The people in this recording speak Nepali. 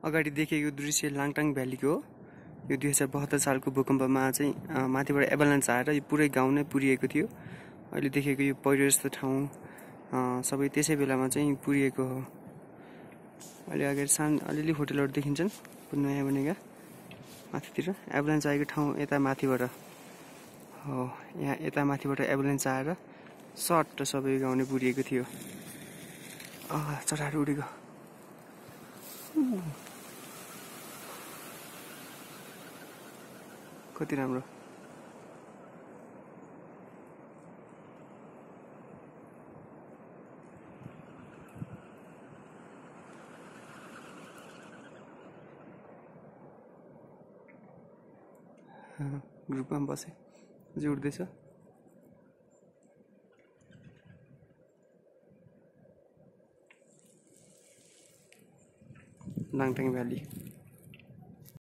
अगाडि देखेको दृश्य लाङटाङ भ्यालीको हो। यो 2072 सालको भूकम्पमा चाहिँ माथिबाट एभालान्च आएर यो पुरै गाउँ नै पुरिएको थियो। अहिले देखेको यो पहिरो जस्तो ठाउँ सबै त्यसै बेलामा चाहिँ पुरिएको हो। अहिले अगाडि अलिअलि होटलहरू देखिन्छन् नयाँ बनेका माथितिर। एभालान्च आएको ठाउँ यता माथिबाट हो। यहाँ यता माथिबाट एभालान्च आएर सट्ट सबै गाउँ नै पुरिएको थियो। चराहरू उडेको कति राम्रो। ग्रुपमा बसे अझै उड्दैछ। लाङटाङ भ्याली।